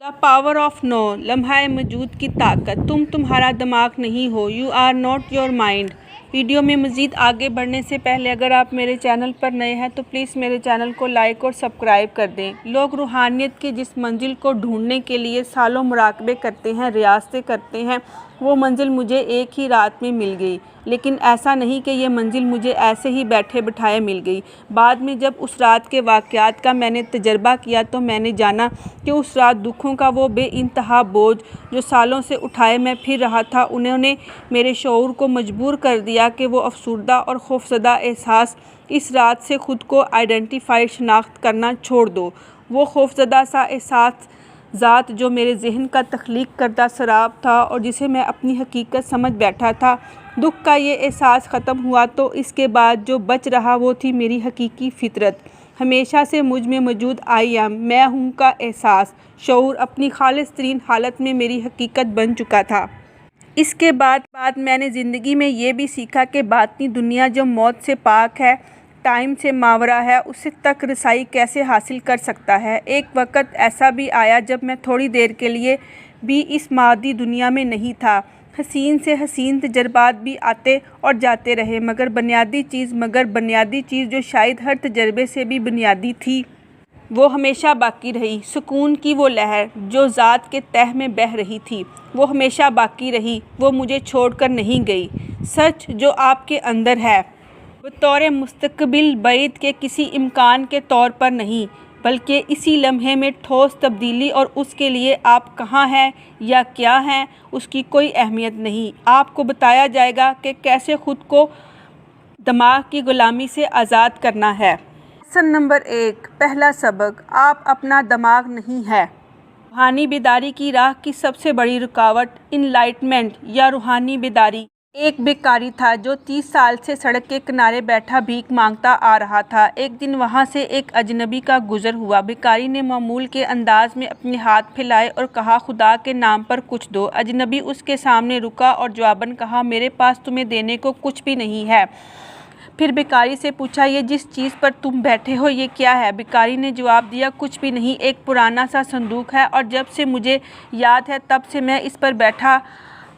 The power of no, लम्हा मौजूद की ताकत। तुम तुम्हारा दिमाग नहीं हो, you are not your mind. Video में मज़ीद आगे बढ़ने से पहले अगर आप मेरे चैनल पर नए हैं तो प्लीज़ मेरे चैनल को लाइक और सब्सक्राइब कर दें। लोग रूहानियत की जिस मंजिल को ढूंढने के लिए सालों मुराकबे करते हैं, रियासतें करते हैं, वो मंजिल मुझे एक ही रात में मिल गई। लेकिन ऐसा नहीं कि ये मंजिल मुझे ऐसे ही बैठे बिठाए मिल गई। बाद में जब उस रात के वाक़यात का मैंने तजर्बा किया तो मैंने जाना कि उस रात दुखों का वो बेइंतहा बोझ जो सालों से उठाए मैं फिर रहा था, उन्होंने मेरे शऊर को मजबूर कर दिया कि वो अफसुर्दा और खौफजदा एहसास इस रात से ख़ुद को आइडेंटिफाई शनाख्त करना छोड़ दो। वो खौफजदा सा एहसास ज़ात जो मेरे जहन का तख्लीक करदा सराब था और जिसे मैं अपनी हकीकत समझ बैठा था, दुख का ये एहसास ख़त्म हुआ तो इसके बाद जो बच रहा वो थी मेरी हकीकी फितरत, हमेशा से मुझ में मौजूद आई एम, मैं हूँ का एहसास। शऊर अपनी खालिस तरीन हालत में मेरी हकीकत बन चुका था। इसके बाद मैंने ज़िंदगी में ये भी सीखा कि बातनी दुनिया जो मौत से पाक है, टाइम से मावरा है, उसे तक रसाई कैसे हासिल कर सकता है। एक वक्त ऐसा भी आया जब मैं थोड़ी देर के लिए भी इस मादी दुनिया में नहीं था। हसीन से हसीन तजर्बात भी आते और जाते रहे, मगर बुनियादी चीज़ जो शायद हर तजर्बे से भी बुनियादी थी, वो हमेशा बाकी रही। सुकून की वो लहर जो ज़ात के तह में बह रही थी, वो हमेशा बाकी रही, वो मुझे छोड़कर नहीं गई। सच जो आपके अंदर है, बतौर मुस्तकबिल बैद के किसी इम्कान के तौर पर नहीं, बल्कि इसी लम्हे में ठोस तब्दीली, और उसके लिए आप कहाँ हैं या क्या हैं उसकी कोई अहमियत नहीं। आपको बताया जाएगा कि कैसे ख़ुद को दिमाग की ग़ुलामी से आज़ाद करना है। लेसन नंबर 1, पहला सबक, आप अपना दिमाग नहीं है। रूहानी बेदारी की राह की सबसे बड़ी रुकावट इनलाइटमेंट या रूहानी बेदारी एक बेकारी था जो 30 साल से सड़क के किनारे बैठा भीख मांगता आ रहा था। एक दिन वहाँ से एक अजनबी का गुज़र हुआ। बेकारी ने मामूल के अंदाज में अपने हाथ फैलाए और कहा, खुदा के नाम पर कुछ दो। अजनबी उसके सामने रुका और जवाबन कहा, मेरे पास तुम्हें देने को कुछ भी नहीं है। फिर बेकारी से पूछा, ये जिस चीज़ पर तुम बैठे हो ये क्या है? बेकारी ने जवाब दिया, कुछ भी नहीं, एक पुराना सा संदूक है और जब से मुझे याद है तब से मैं इस पर बैठा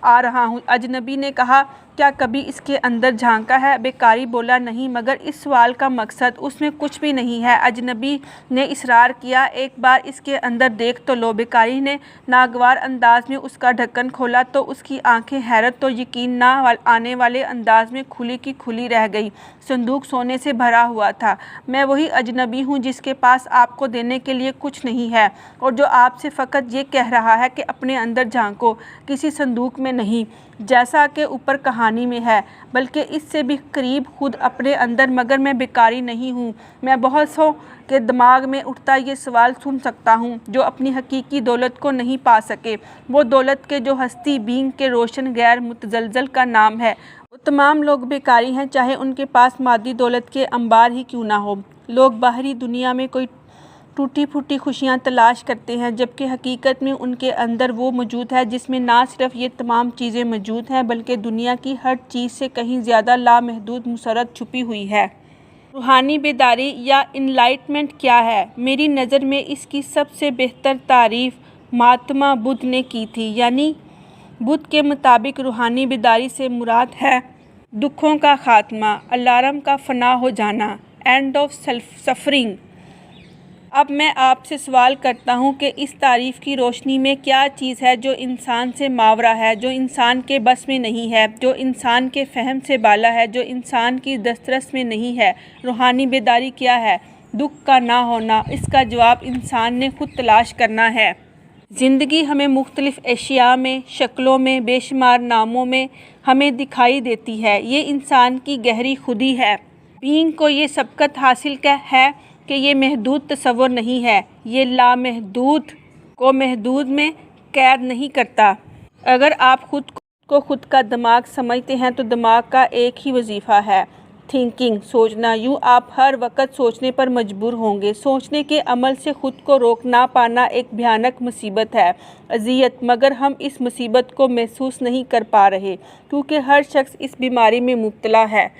आ रहा हूँ। अजनबी ने कहा, क्या कभी इसके अंदर झांका है? बेकारी बोला, नहीं, मगर इस सवाल का मकसद उसमें कुछ भी नहीं है। अजनबी ने इसरार किया, एक बार इसके अंदर देख तो लो। बेकारी ने नागवार अंदाज में उसका ढक्कन खोला तो उसकी आंखें हैरत तो यकीन ना आने वाले अंदाज में खुली की खुली रह गई। संदूक सोने से भरा हुआ था। मैं वही अजनबी हूँ जिसके पास आपको देने के लिए कुछ नहीं है और जो आपसे फ़कत ये कह रहा है कि अपने अंदर झांको, किसी संदूक में नहीं जैसा कि ऊपर कहानी में है, बल्कि इससे भी करीब खुद अपने अंदर। मगर मैं बेकारी नहीं हूँ। मैं बहुत सौ के दिमाग में उठता ये सवाल सुन सकता हूँ जो अपनी हकीकी दौलत को नहीं पा सके, वो दौलत के जो हस्ती बींग के रोशन गैर मुतजलजल का नाम है। वो तमाम लोग बेकारी हैं, चाहे उनके पास मादी दौलत के अंबार ही क्यों ना हो। लोग बाहरी दुनिया में कोई टूटी फूटी खुशियाँ तलाश करते हैं, जबकि हकीकत में उनके अंदर वो मौजूद है जिसमें ना सिर्फ ये तमाम चीज़ें मौजूद हैं, बल्कि दुनिया की हर चीज़ से कहीं ज़्यादा लामहदूद मुसरत छुपी हुई है। रूहानी बेदारी या इनलाइटमेंट क्या है? मेरी नज़र में इसकी सबसे बेहतर तारीफ़ महात्मा बुद्ध ने की थी। यानी बुद्ध के मुताबिक रूहानी बेदारी से मुराद है दुखों का खात्मा, अलार्म का फना हो जाना, एंड ऑफ सफरिंग। अब मैं आपसे सवाल करता हूँ कि इस तारीफ़ की रोशनी में क्या चीज़ है जो इंसान से मावरा है, जो इंसान के बस में नहीं है, जो इंसान के फ़हम से बाला है, जो इंसान की दस्तरस में नहीं है? रूहानी बेदारी क्या है? दुख का ना होना। इसका जवाब इंसान ने खुद तलाश करना है। ज़िंदगी हमें मुख्तलिफ़ एशिया में, शक्लों में, बेशुमार नामों में हमें दिखाई देती है। ये इंसान की गहरी खुदी है। बीइंग को ये सबकत हासिल है कि ये महदूद तसव्वुर नहीं है, ये लामहदूद को महदूद में कैद नहीं करता। अगर आप खुद का दिमाग समझते हैं तो दिमाग का एक ही वजीफ़ा है, थिंकिंग, सोचना। यूँ आप हर वक्त सोचने पर मजबूर होंगे। सोचने के अमल से ख़ुद को रोक ना पाना एक भयानक मुसीबत है, अज़ियत, मगर हम इस मुसीबत को महसूस नहीं कर पा रहे क्योंकि हर शख्स इस बीमारी में मुब्तला है।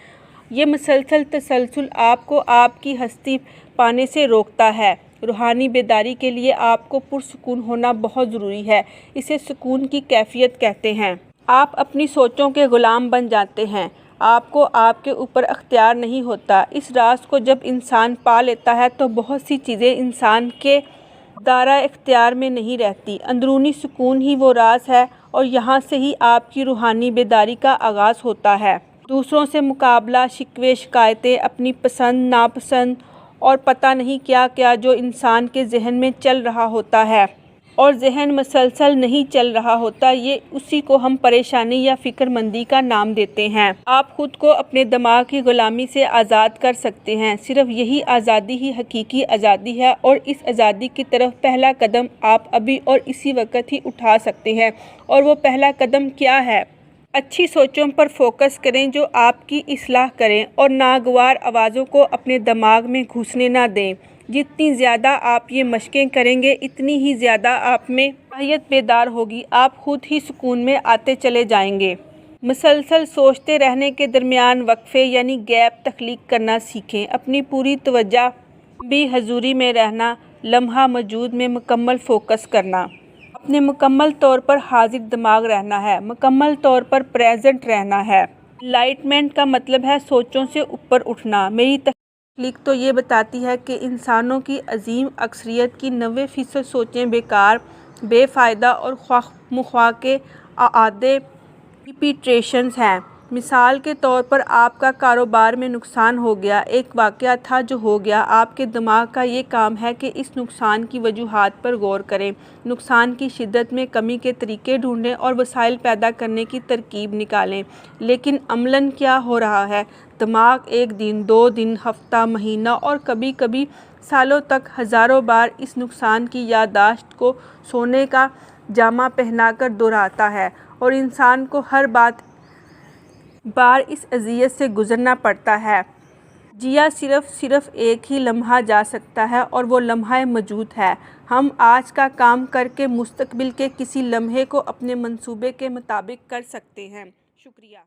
ये मुसलसल तसलसल आपको आपकी हस्ती पाने से रोकता है। روحانی بیداری کے لیے آپ کو پرسکون ہونا بہت ضروری ہے۔ اسے سکون کی کیفیت کہتے ہیں۔ آپ اپنی سوچوں کے غلام بن جاتے ہیں۔ آپ کو آپ کے اوپر اختیار نہیں ہوتا۔ اس راز کو جب انسان پا لیتا ہے تو بہت سی چیزیں انسان کے دائرہ اختیار میں نہیں رہتی۔ اندرونی سکون ہی وہ راز ہے اور یہاں سے ہی آپ کی روحانی بیداری کا آغاز ہوتا ہے۔ دوسروں سے مقابلہ، شکوے شکایتیں، اپنی پسند ناپسند اور پتہ نہیں کیا کیا جو انسان کے ذہن میں چل رہا ہوتا ہے اور ذہن مسلسل نہیں چل رہا ہوتا، اسی کو ہم پریشانی یا فکر مندی کا نام دیتے ہیں۔ آپ خود کو اپنے دماغ کی غلامی سے آزاد کر سکتے ہیں۔ صرف یہی آزادی ہی حقیقی آزادی ہے اور اس آزادی کی طرف پہلا قدم آپ ابھی اور اسی وقت ہی اٹھا سکتے ہیں۔ اور وہ پہلا قدم کیا ہے؟ اچھی سوچوں پر فوکس کریں جو آپ کی اصلاح کریں اور ناگوار آوازوں کو اپنے دماغ میں گھسنے نہ دیں۔ جتنی زیادہ آپ یہ مشقیں کریں گے اتنی ہی زیادہ آپ میں صلاحیت بیدار ہوگی۔ آپ خود ہی سکون میں آتے چلے جائیں گے۔ مسلسل سوچتے رہنے کے درمیان وقفے یعنی گیپ تخلیق کرنا سیکھیں۔ اپنی پوری توجہ بھی حضوری میں رہنا، لمحہ موجود میں مکمل فوکس کرنا، اپنے مکمل طور پر حاضر دماغ رہنا ہے، مکمل طور پر پریزنٹ رہنا ہے۔ انلائٹمنٹ کا مطلب ہے سوچوں سے اوپر اٹھنا۔ میری تحقیق تو یہ بتاتی ہے کہ انسانوں کی عظیم اکثریت کی 90% سوچیں بیکار، بے فائدہ اور خواہ مخواہ کے اعادے ریپیٹیشنز ہیں۔ مثال کے طور پر آپ کا کاروبار میں نقصان ہو گیا، ایک واقعہ تھا جو ہو گیا۔ آپ کے دماغ کا یہ کام ہے کہ اس نقصان کی وجوہات پر غور کریں، نقصان کی شدت میں کمی کے طریقے ڈھونڈیں اور وسائل پیدا کرنے کی ترکیب نکالیں۔ لیکن عملاً کیا ہو رہا ہے؟ دماغ ایک دن، 2 دن، ہفتہ، مہینہ اور کبھی کبھی سالوں تک ہزاروں بار اس نقصان کی یادداشت کو سونے کا جامہ پہنا کر دہراتا ہے اور انسان کو ہر بار اس اذیت سے گزرنا پڑتا ہے۔ جیا صرف ایک ہی لمحہ جا سکتا ہے اور وہ لمحہ موجود ہے۔ ہم آج کا کام کر کے مستقبل کے کسی لمحے کو اپنے منصوبے کے مطابق کر سکتے ہیں۔ شکریہ۔